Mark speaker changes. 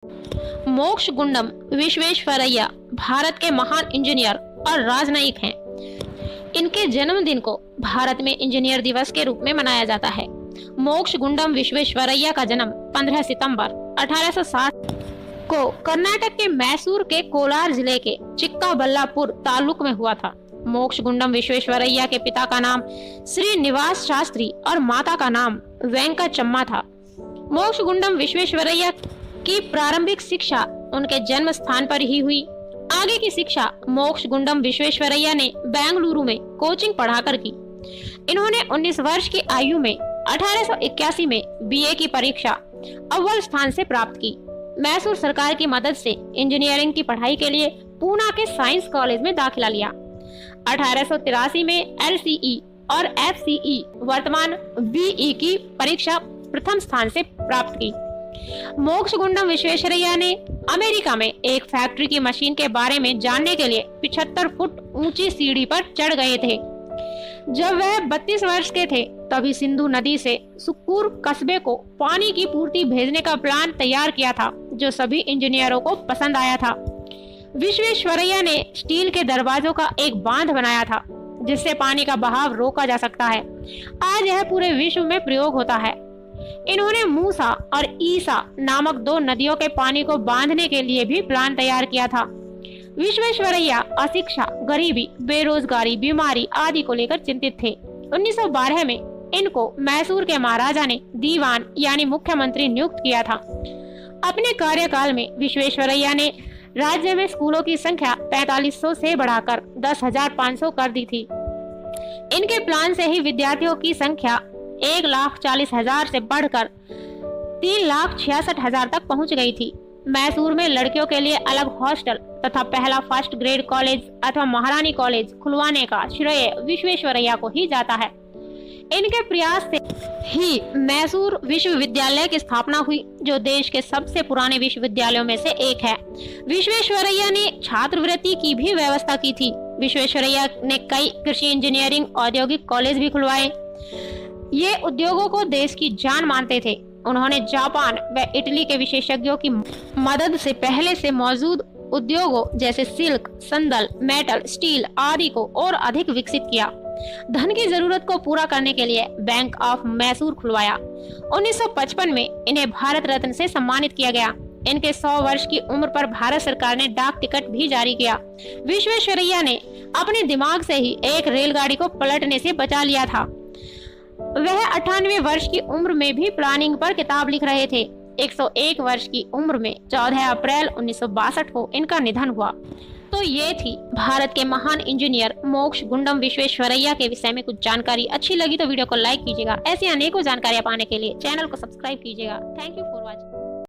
Speaker 1: मोक्षगुंडम विश्वेश्वरैया भारत के महान इंजीनियर और राजनयिक हैं। इनके जन्मदिन को भारत में इंजीनियर दिवस के रूप में मनाया जाता है। मोक्षगुंडम विश्वेश्वरैया का जन्म 15 सितंबर 1860 को कर्नाटक के मैसूर के कोलार जिले के चिक्काबल्लापुर तालुक में हुआ था। मोक्षगुंडम विश्वेश्वरैया के पिता का नाम श्रीनिवास शास्त्री और माता का नाम वेंकटचम्मा था। मोक्षगुंडम विश्वेश्वरैया की प्रारंभिक शिक्षा उनके जन्म स्थान पर ही हुई। आगे की शिक्षा मोक्षगुंडम विश्वेश्वरैया ने बेंगलुरु में कोचिंग पढ़ाकर की। इन्होंने 19 वर्ष की आयु में 1881 में बीए की परीक्षा अव्वल स्थान से प्राप्त की। मैसूर सरकार की मदद से इंजीनियरिंग की पढ़ाई के लिए पूना के साइंस कॉलेज में दाखिला लिया। 1883 में एलसीई और एफसीई वर्तमान बीई की परीक्षा प्रथम स्थान से प्राप्त की। मोक्षगुंडम विश्वेश्वरैया ने अमेरिका में एक फैक्ट्री की मशीन के बारे में जानने के लिए 75 फुट ऊंची सीढ़ी पर चढ़ गए थे। जब वह 32 वर्ष के थे तभी सिंधु नदी से सुक्कूर कस्बे को पानी की पूर्ति भेजने का प्लान तैयार किया था, जो सभी इंजीनियरों को पसंद आया था। विश्वेश्वरैया ने स्टील के दरवाजों का एक बांध बनाया था जिससे पानी का बहाव रोका जा सकता है। आज यह पूरे विश्व में प्रयोग होता है। इन्होंने मूसा और ईसा नामक 2 नदियों के पानी को बांधने के लिए भी प्लान तैयार किया था। विश्वेश्वरैया अशिक्षा, गरीबी, बेरोजगारी, बीमारी आदि को लेकर चिंतित थे। 1912 में इनको मैसूर के महाराजा ने दीवान यानी मुख्यमंत्री नियुक्त किया था। अपने कार्यकाल में विश्वेश्वरैया ने राज्य में स्कूलों की संख्या 4500 से बढ़ाकर 10,500 कर दी थी। इनके प्लान से ही विद्यार्थियों की संख्या 1,40,000 से बढ़कर 3,66,000 तक पहुंच गई थी। मैसूर में लड़कियों के लिए अलग हॉस्टल तथा पहला फर्स्ट ग्रेड कॉलेज अथवा महारानी कॉलेज खुलवाने का श्रेय विश्वेश्वरैया को ही जाता है। इनके प्रयास से ही मैसूर विश्वविद्यालय की स्थापना हुई, जो देश के सबसे पुराने विश्वविद्यालयों में से एक है। विश्वेश्वरैया ने छात्रवृत्ति की भी व्यवस्था की थी। विश्वेश्वरैया ने कई कृषि, इंजीनियरिंग, औद्योगिक कॉलेज भी खुलवाए। ये उद्योगों को देश की जान मानते थे। उन्होंने जापान व इटली के विशेषज्ञों की मदद से पहले से मौजूद उद्योगों जैसे सिल्क, संदल, मेटल, स्टील आदि को और अधिक विकसित किया। धन की जरूरत को पूरा करने के लिए बैंक ऑफ मैसूर खुलवाया। 1955 में इन्हें भारत रत्न से सम्मानित किया गया। इनके 100 वर्ष की उम्र पर भारत सरकार ने डाक टिकट भी जारी किया। विश्वेश्वरैया ने अपने दिमाग से ही एक रेलगाड़ी को पलटने से बचा लिया था। वह 98 वर्ष की उम्र में भी प्लानिंग पर किताब लिख रहे थे। 101 वर्ष की उम्र में 14 अप्रैल 1962 को इनका निधन हुआ। तो ये थी भारत के महान इंजीनियर मोक्षगुंडम विश्वेश्वरैया के विषय में कुछ जानकारी। अच्छी लगी तो वीडियो को लाइक कीजिएगा। ऐसी अनेकों जानकारियां पाने के लिए चैनल को सब्सक्राइब कीजिएगा। Thank you for watching.